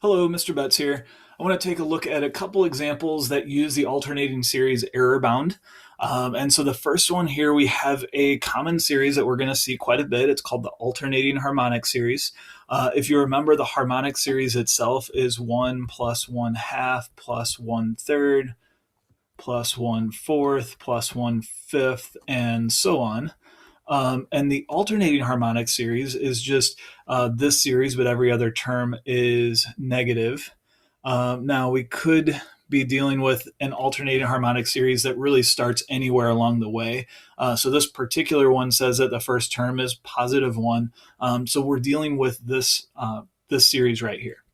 Hello, Mr. Betts here. I want to take a look at a couple examples that use the alternating series error bound. And so the first one here, we have a common series that we're going to see quite a bit. It's called the alternating harmonic series. If you remember, the harmonic series itself is 1 plus 1/2 plus 1/3 plus 1/4 plus 1/5, and so on. And the alternating harmonic series is just this series, but every other term is negative. Now, we could be dealing with an alternating harmonic series that really starts anywhere along the way. So this particular one says that the first term is +1. So we're dealing with this series right here.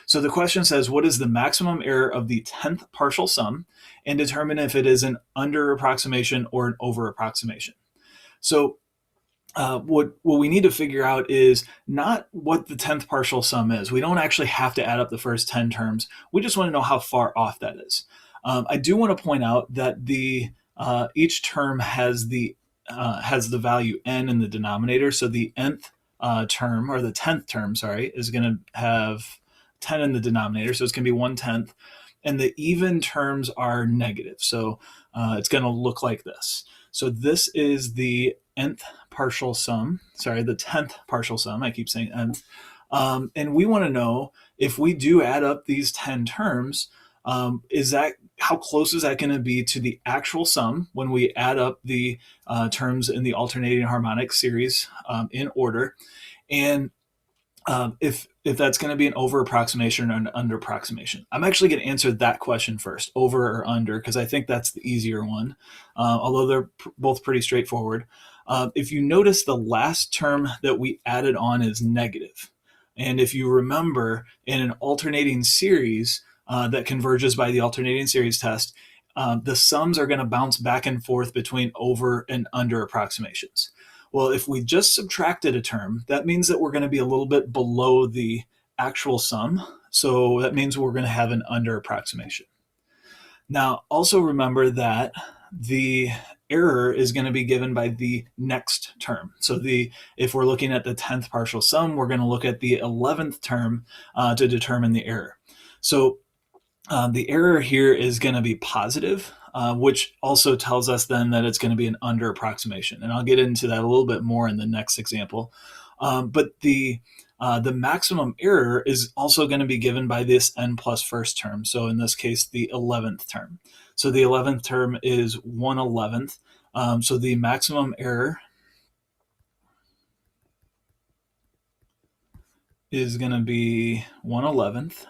So the question says, what is the maximum error of the 10th partial sum, and determine if it is an under approximation or an over approximation. So what we need to figure out is not what the 10th partial sum is. We don't actually have to add up the first 10 terms. We just want to know how far off that is. I do want to point out that each term has the value n in the denominator. So the nth term, or the 10th term, sorry, is going to have 10 in the denominator. So it's going to be 1/10. And the even terms are negative. So it's going to look like this. So this is the nth partial sum, the 10th partial sum, I keep saying nth. And we want to know if we do add up these 10 terms, how close is that going to be to the actual sum when we add up the terms in the alternating harmonic series in order, and if that's going to be an over approximation or an under approximation. I'm actually going to answer that question first, over or under, because I think that's the easier one, although they're both pretty straightforward. If you notice, the last term that we added on is negative. And if you remember, in an alternating series that converges by the alternating series test, the sums are going to bounce back and forth between over and under approximations. Well, if we just subtracted a term, that means that we're going to be a little bit below the actual sum. So that means we're going to have an under approximation. Now, also remember that the error is going to be given by the next term. So if we're looking at the 10th partial sum, we're going to look at the 11th term to determine the error. So the error here is going to be positive, which also tells us then that it's going to be an under approximation. And I'll get into that a little bit more in the next example. But the maximum error is also going to be given by this n plus first term. So in this case, the 11th term. So the 11th term is 1/11th. So the maximum error is going to be 1/11th.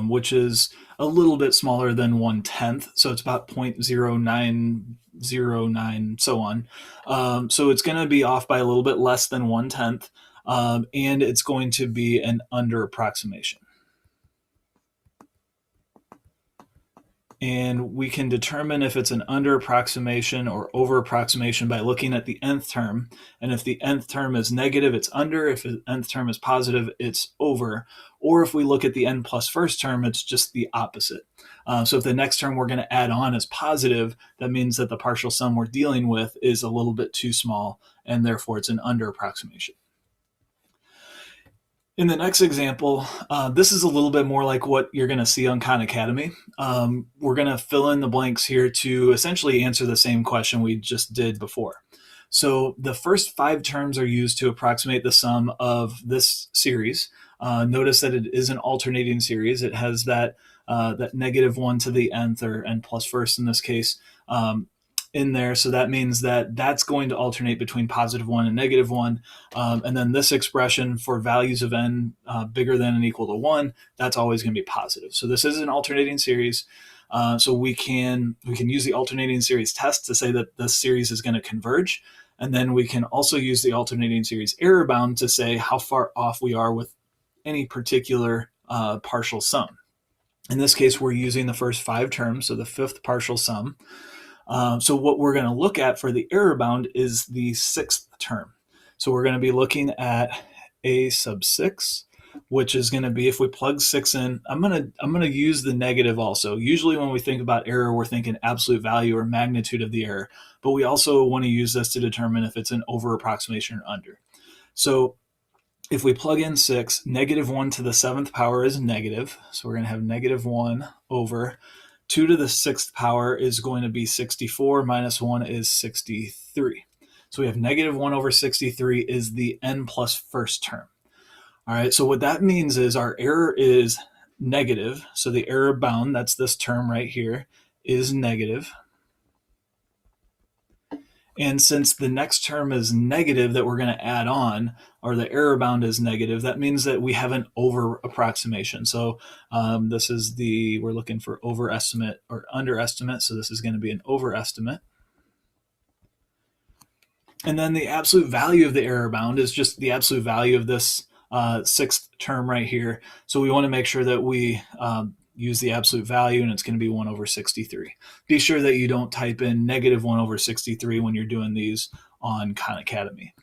Which is a little bit smaller than 1/10, so it's about 0.0909, so on. So it's going to be off by a little bit less than 1/10, and it's going to be an under approximation. And we can determine if it's an under approximation or over approximation by looking at the nth term. And if the nth term is negative, it's under. If the nth term is positive, it's over. Or if we look at the n plus first term, it's just the opposite. So if the next term we're going to add on is positive, that means that the partial sum we're dealing with is a little bit too small, and therefore it's an under approximation. In the next example, this is a little bit more like what you're going to see on Khan Academy. We're going to fill in the blanks here to essentially answer the same question we just did before. So the first 5 terms are used to approximate the sum of this series. Notice that it is an alternating series. It has that -1 to the nth, or n plus first in this case, in there. So that means that that's going to alternate between +1 and -1. And then this expression for values of n bigger than and equal to 1, that's always going to be positive. So this is an alternating series. So we can use the alternating series test to say that this series is going to converge. And then we can also use the alternating series error bound to say how far off we are with any particular partial sum. In this case, we're using the first 5 terms, so the 5th partial sum. So what we're going to look at for the error bound is the 6th term. So we're going to be looking at a sub 6, which is going to be, if we plug 6 in, I'm going to use the negative also. Usually when we think about error, we're thinking absolute value or magnitude of the error, but we also want to use this to determine if it's an over approximation or under. So if we plug in 6, negative 1 to the 7th power is negative. So we're going to have negative 1 over 2 to the 6th power is going to be 64, minus 1 is 63. So we have negative 1 over 63 is the n plus first term. All right, so what that means is our error is negative. So the error bound, that's this term right here, is negative. And since the next term is negative that we're going to add on, or the error bound is negative, that means that we have an over approximation. So this is we're looking for overestimate or underestimate. So this is going to be an overestimate. And then the absolute value of the error bound is just the absolute value of this sixth term right here. So we want to make sure that we use the absolute value, and it's going to be 1 over 63. Be sure that you don't type in negative 1 over 63 when you're doing these on Khan Academy.